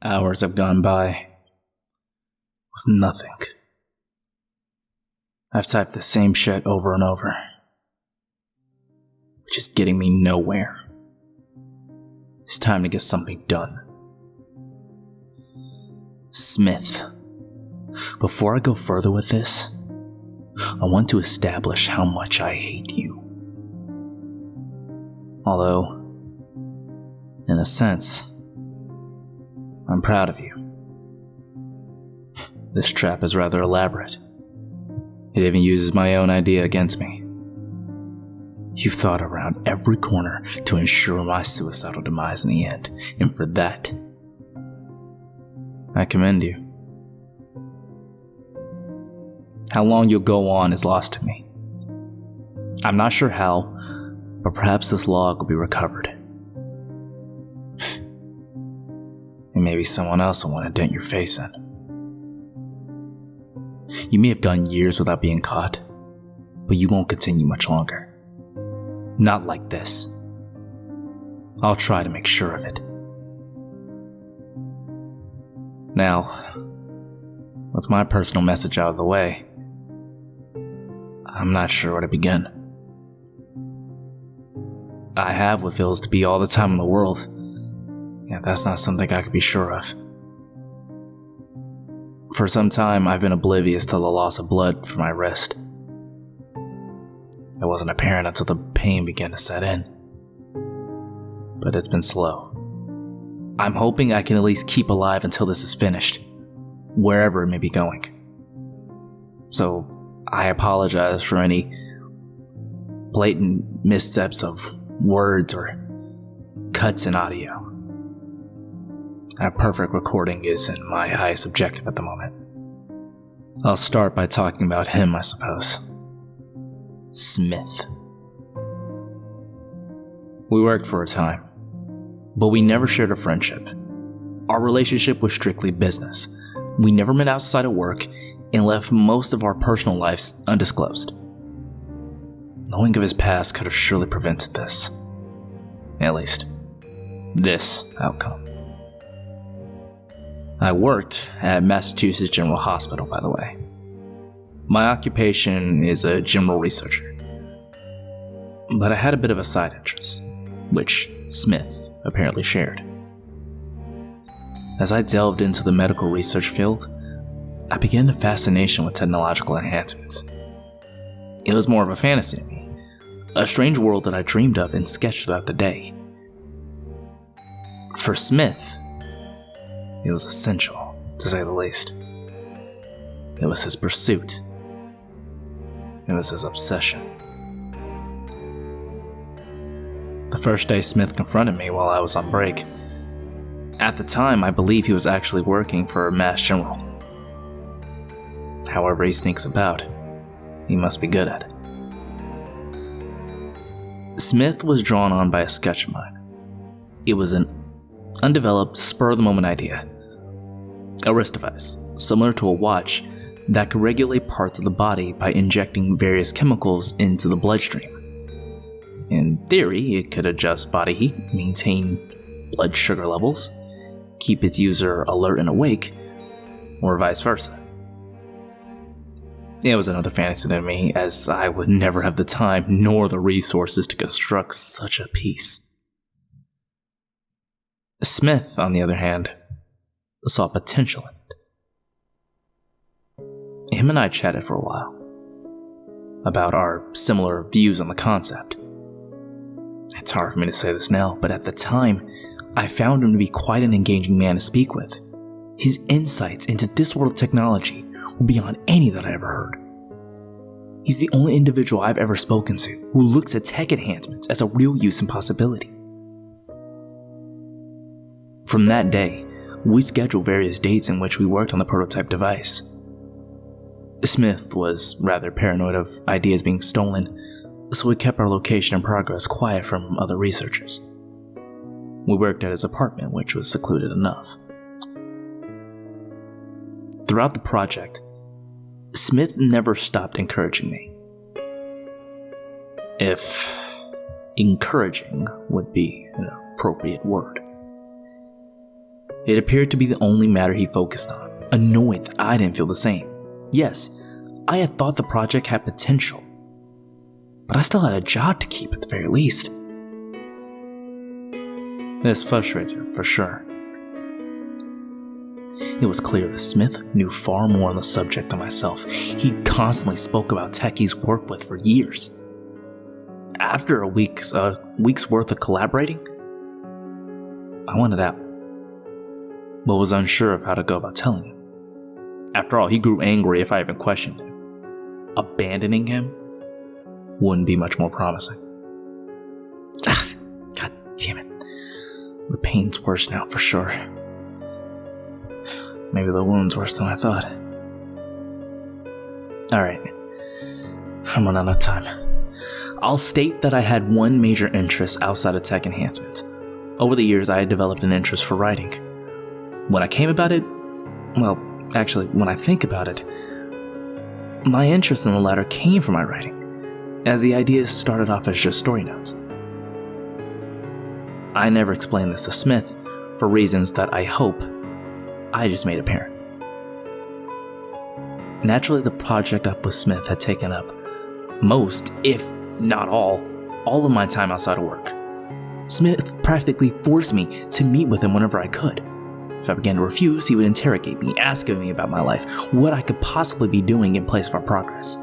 Hours have gone by with nothing. I've typed the same shit over and over, which is getting me nowhere. It's time to get something done. Smith. Before I go further with this, I want to establish how much I hate you. Although, in a sense, I'm proud of you. This trap is rather elaborate. It even uses my own idea against me. You've thought around every corner to ensure my suicidal demise in the end, and for that, I commend you. How long you'll go on is lost to me. I'm not sure how, but perhaps this log will be recovered. And maybe someone else will want to dent your face in. You may have gone years without being caught, but you won't continue much longer. Not like this. I'll try to make sure of it. Now, with my personal message out of the way, I'm not sure where to begin. I have what feels to be all the time in the world, yet that's not something I could be sure of. For some time, I've been oblivious to the loss of blood from my wrist. It wasn't apparent until the pain began to set in. But it's been slow. I'm hoping I can at least keep alive until this is finished, wherever it may be going. So, I apologize for any blatant missteps of words or cuts in audio. A perfect recording isn't my highest objective at the moment. I'll start by talking about him, I suppose. Smith. We worked for a time, but we never shared a friendship. Our relationship was strictly business. We never met outside of work and left most of our personal lives undisclosed. Knowing of his past could have surely prevented this. At least, this outcome. I worked at Massachusetts General Hospital, by the way. My occupation is a general researcher. But I had a bit of a side interest, which Smith apparently shared. As I delved into the medical research field, I began a fascination with technological enhancements. It was more of a fantasy to me, a strange world that I dreamed of and sketched throughout the day. For Smith, it was essential, to say the least. It was his pursuit. It was his obsession. The first day Smith confronted me while I was on break. At the time, I believe he was actually working for Mass General. However he sneaks about, he must be good at it. Smith was drawn on by a sketch of mine. It was an undeveloped, spur-of-the-moment idea. A wrist device, similar to a watch, that could regulate parts of the body by injecting various chemicals into the bloodstream. In theory, it could adjust body heat, maintain blood sugar levels, keep its user alert and awake, or vice versa. It was another fantasy to me, as I would never have the time nor the resources to construct such a piece. Smith, on the other hand, saw potential in it. Him and I chatted for a while about our similar views on the concept. It's hard for me to say this now, but at the time, I found him to be quite an engaging man to speak with. His insights into this world of technology were beyond any that I ever heard. He's the only individual I've ever spoken to who looks at tech enhancements as a real use and possibility. From that day, we scheduled various dates in which we worked on the prototype device. Smith was rather paranoid of ideas being stolen, so we kept our location and progress quiet from other researchers. We worked at his apartment, which was secluded enough. Throughout the project, Smith never stopped encouraging me. If encouraging would be an appropriate word. It appeared to be the only matter he focused on, annoyed that I didn't feel the same. Yes, I had thought the project had potential, but I still had a job to keep at the very least. This frustrated him, for sure. It was clear that Smith knew far more on the subject than myself. He constantly spoke about tech he's worked with for years. After a week's worth of collaborating, I wanted out, but was unsure of how to go about telling him. After all, he grew angry if I even questioned him. Abandoning him wouldn't be much more promising. God damn it. The pain's worse now for sure. Maybe the wound's worse than I thought. Alright, I'm running out of time. I'll state that I had one major interest outside of tech enhancement. Over the years, I had developed an interest for writing. When I came about it, when I think about it, my interest in the latter came from my writing, as the ideas started off as just story notes. I never explained this to Smith for reasons that I hope I just made apparent. Naturally, the project up with Smith had taken up most, if not all of my time outside of work. Smith practically forced me to meet with him whenever I could. If I began to refuse, he would interrogate me, asking me about my life, what I could possibly be doing in place of our progress.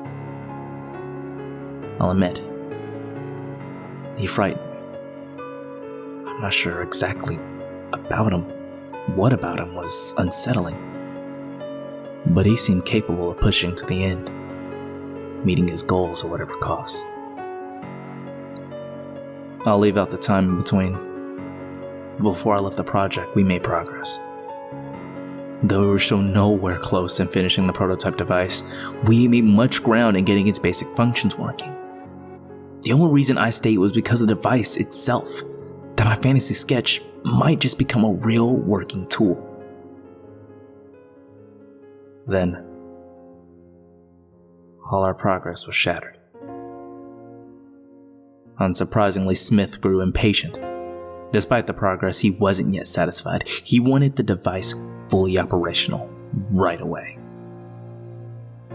I'll admit, he frightened me. I'm not sure exactly about him. What about him was unsettling, but he seemed capable of pushing to the end, meeting his goals at whatever cost. I'll leave out the time in between. Before I left the project, we made progress. Though we were still nowhere close in finishing the prototype device, we made much ground in getting its basic functions working. The only reason I stayed was because of the device itself, that my fantasy sketch might just become a real working tool. Then, all our progress was shattered. Unsurprisingly, Smith grew impatient. Despite the progress, he wasn't yet satisfied. He wanted the device fully operational right away.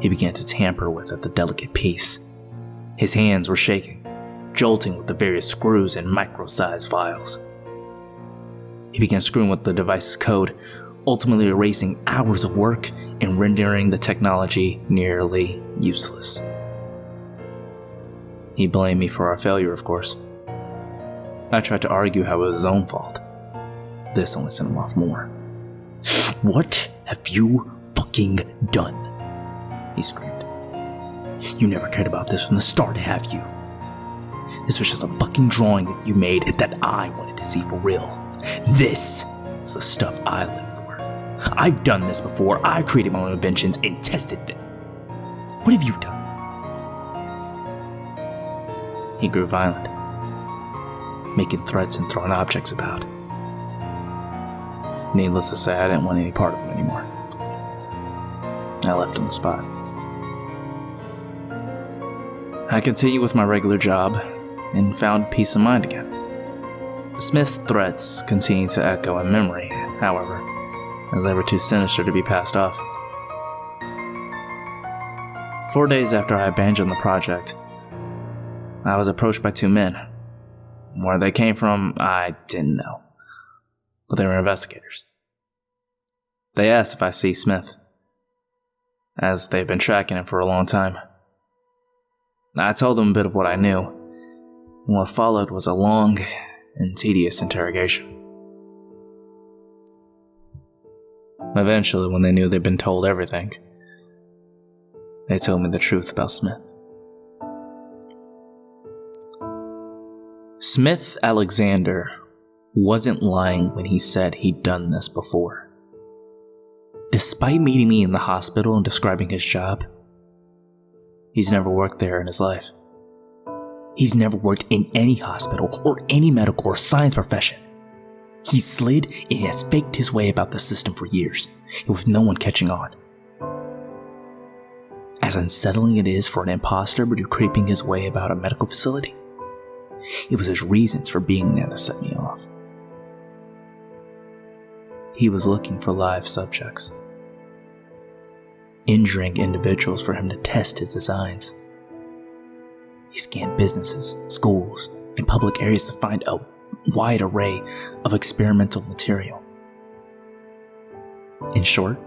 He began to tamper with the delicate piece. His hands were shaking, jolting with the various screws and micro-sized files. He began screwing with the device's code, ultimately erasing hours of work and rendering the technology nearly useless. He blamed me for our failure, of course. I tried to argue how it was his own fault. This only sent him off more. "What have you fucking done?" he screamed. "You never cared about this from the start, have you? This was just a fucking drawing that you made that I wanted to see for real. This is the stuff I live for. I've done this before. I've created my own inventions and tested them. What have you done?" He grew violent, making threats and throwing objects about. Needless to say, I didn't want any part of him anymore. I left on the spot. I continued with my regular job and found peace of mind again. Smith's threats continued to echo in memory, however, as they were too sinister to be passed off. 4 days after I abandoned the project, I was approached by two men. Where they came from, I didn't know, but they were investigators. They asked if I see Smith, as they've been tracking him for a long time. I told them a bit of what I knew, and what followed was a long and tedious interrogation. Eventually, when they knew they'd been told everything, they told me the truth about Smith. Smith Alexander wasn't lying when he said he'd done this before. Despite meeting me in the hospital and describing his job, he's never worked there in his life. He's never worked in any hospital or any medical or science profession. He slid and has faked his way about the system for years, and with no one catching on. As unsettling it is for an imposter to be creeping his way about a medical facility, it was his reasons for being there that set me off. he was looking for live subjects, injuring individuals for him to test his designs. He scanned businesses, schools, and public areas to find a wide array of experimental material. In short,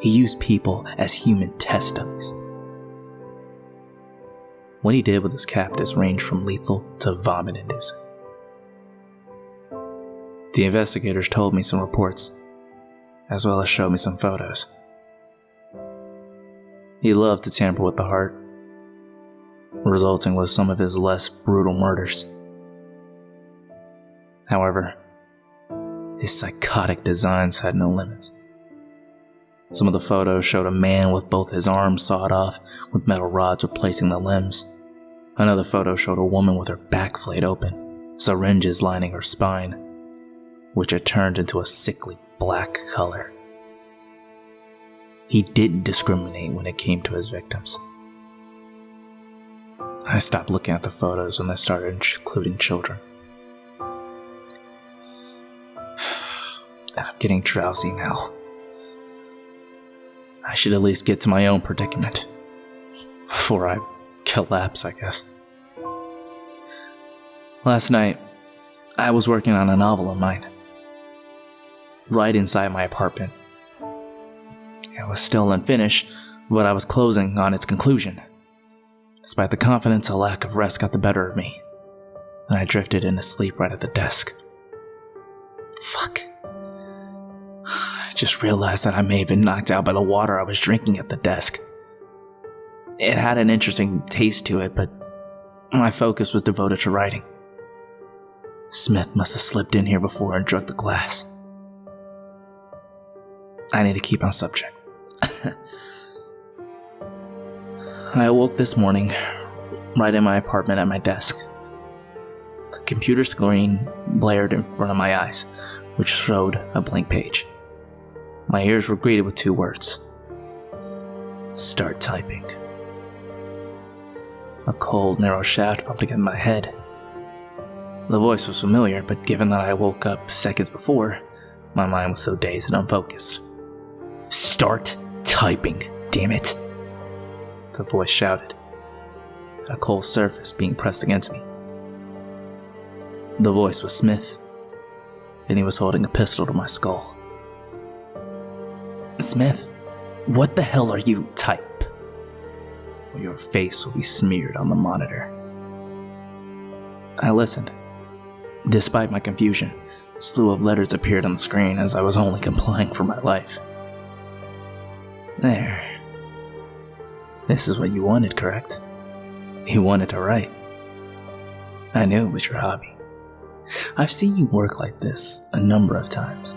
he used people as human test dummies. What he did with his captives ranged from lethal to vomit-inducing. The investigators told me some reports, as well as showed me some photos. He loved to tamper with the heart, resulting with some of his less brutal murders. However, his psychotic designs had no limits. Some of the photos showed a man with both his arms sawed off, with metal rods replacing the limbs. Another photo showed a woman with her back flayed open, syringes lining her spine, which had turned into a sickly black color. He didn't discriminate when it came to his victims. I stopped looking at the photos when they started including children. I'm getting drowsy now. I should at least get to my own predicament before I collapse, I guess. Last night, I was working on a novel of mine, right inside my apartment. It was still unfinished, but I was closing on its conclusion. Despite the confidence, a lack of rest got the better of me, and I drifted into sleep right at the desk. Fuck. I just realized that I may have been knocked out by the water I was drinking at the desk. It had an interesting taste to it, but my focus was devoted to writing. Smith must have slipped in here before and drunk the glass. I need to keep on subject. I awoke this morning, right in my apartment at my desk. The computer screen blared in front of my eyes, which showed a blank page. My ears were greeted with 2 words. Start typing. A cold, narrow shaft bumped against my head. The voice was familiar, but given that I woke up seconds before, my mind was so dazed and unfocused. Start typing, damn it, the voice shouted, a cold surface being pressed against me. The voice was Smith, and he was holding a pistol to my skull. Smith, what the hell are you? Type, or your face will be smeared on the monitor. I listened. Despite my confusion, a slew of letters appeared on the screen as I was only complying for my life. There. This is what you wanted, correct? You wanted to write. I knew it was your hobby. I've seen you work like this a number of times.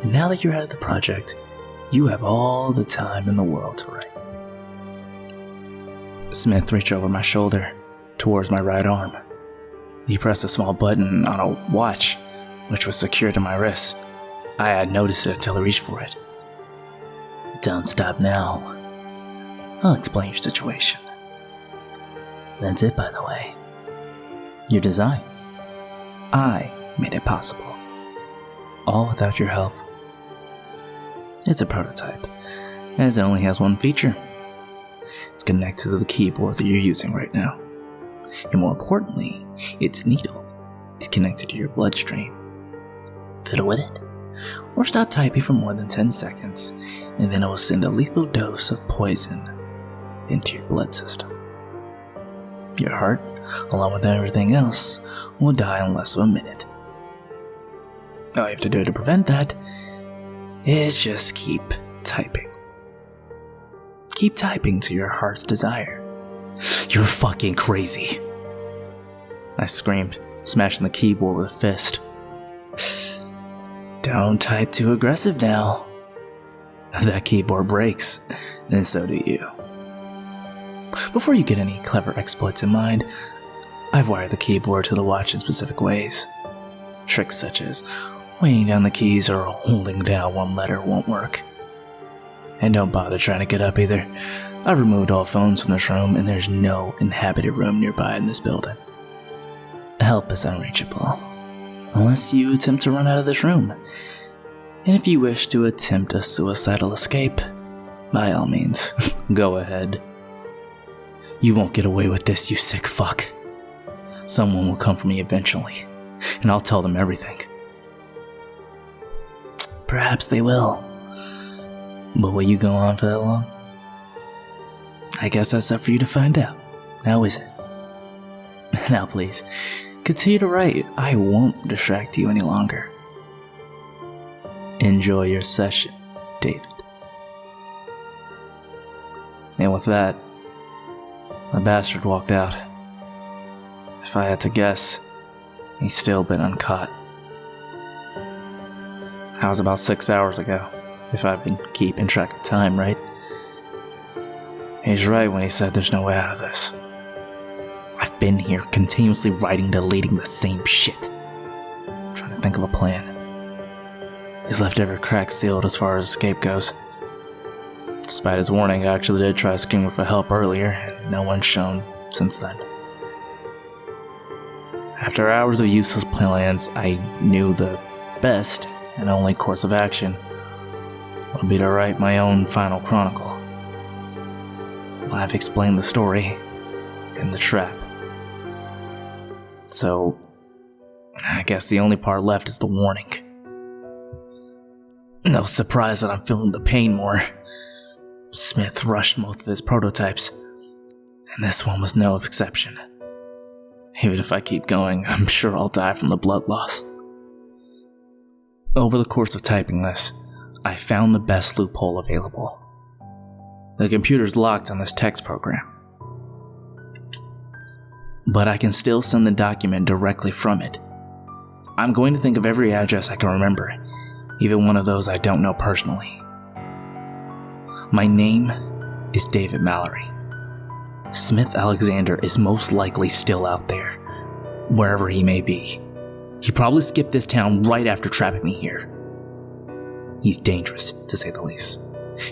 And now that you're out of the project, you have all the time in the world to write. Smith reached over my shoulder, towards my right arm. He pressed a small button on a watch, which was secured to my wrist. I hadn't noticed it until I reached for it. Don't stop now. I'll explain your situation. That's it, by the way. Your design. I made it possible. All without your help. It's a prototype, as it only has one feature. It's connected to the keyboard that you're using right now. And more importantly, its needle is connected to your bloodstream. Fiddle with it, or stop typing for more than 10 seconds, and then it will send a lethal dose of poison into your blood system. Your heart, along with everything else, will die in less of a minute. All you have to do to prevent that is just keep typing. Keep typing to your heart's desire. You're fucking crazy, I screamed, smashing the keyboard with a fist. Don't type too aggressive now. That keyboard breaks, and so do you. Before you get any clever exploits in mind, I've wired the keyboard to the watch in specific ways. Tricks such as weighing down the keys or holding down one letter won't work. And don't bother trying to get up either. I've removed all phones from this room, and there's no inhabited room nearby in this building. Help is unreachable. unless you attempt to run out of this room. And if you wish to attempt a suicidal escape, by all means, go ahead. You won't get away with this, you sick fuck. Someone will come for me eventually, and I'll tell them everything. Perhaps they will. But will you go on for that long? I guess that's up for you to find out. Now is it? Now please, continue to write. I won't distract you any longer. Enjoy your session, David. And with that, the bastard walked out. If I had to guess, he's still been uncaught. That was about 6 hours ago, if I've been keeping track of time, right? He's right when he said there's no way out of this. I've been here continuously writing, deleting the same shit. Trying to think of a plan. He's left every crack sealed as far as escape goes. Despite his warning, I actually did try screaming for help earlier, and no one's shown since then. After hours of useless plans, I knew the best and only course of action would be to write my own final chronicle. I've explained the story and the trap. So, I guess the only part left is the warning. No surprise that I'm feeling the pain more. Smith rushed most of his prototypes, and this one was no exception. Even if I keep going, I'm sure I'll die from the blood loss. Over the course of typing this, I found the best loophole available. The computer's locked on this text program, but I can still send the document directly from it. I'm going to think of every address I can remember, even one of those I don't know personally. My name is David Mallory. Smith Alexander is most likely still out there, wherever he may be. He probably skipped this town right after trapping me here. He's dangerous, to say the least.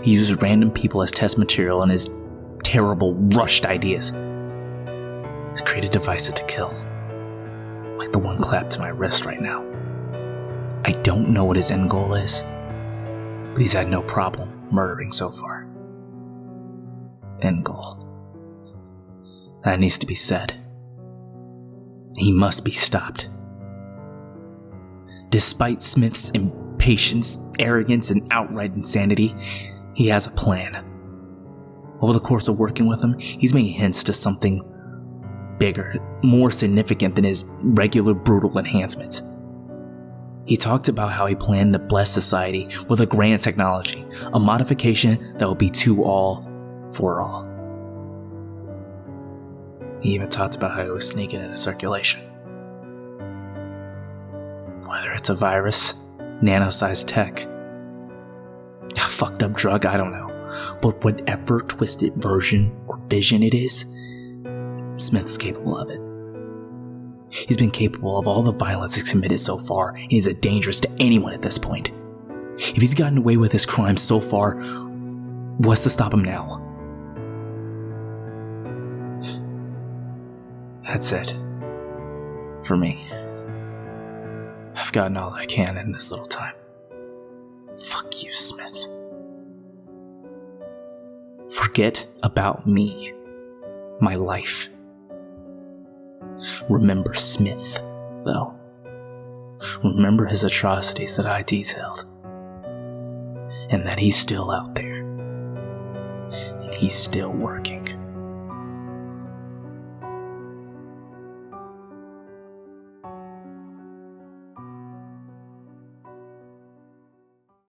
He uses random people as test material in his terrible, rushed ideas. He's created devices to kill, like the one clapped to my wrist right now. I don't know what his end goal is, but he's had no problem murdering so far. End goal. That needs to be said. He must be stopped. Despite Smith's impatience, arrogance, and outright insanity, he has a plan. Over the course of working with him, he's made hints to something bigger, more significant than his regular brutal enhancements. He talked about how he planned to bless society with a grand technology, a modification that would be to all for all. He even talked about how he was sneaking into circulation. Whether it's a virus, nano-sized tech, a fucked up drug, I don't know. But whatever twisted version or vision it is, Smith's capable of it. He's been capable of all the violence he's committed so far, and he's a danger to anyone at this point. If he's gotten away with his crimes so far, what's to stop him now? That's it. For me. I've gotten all I can in this little time. Fuck you, Smith. Forget about me. My life. Remember Smith, though. Remember his atrocities that I detailed. And that he's still out there. And he's still working.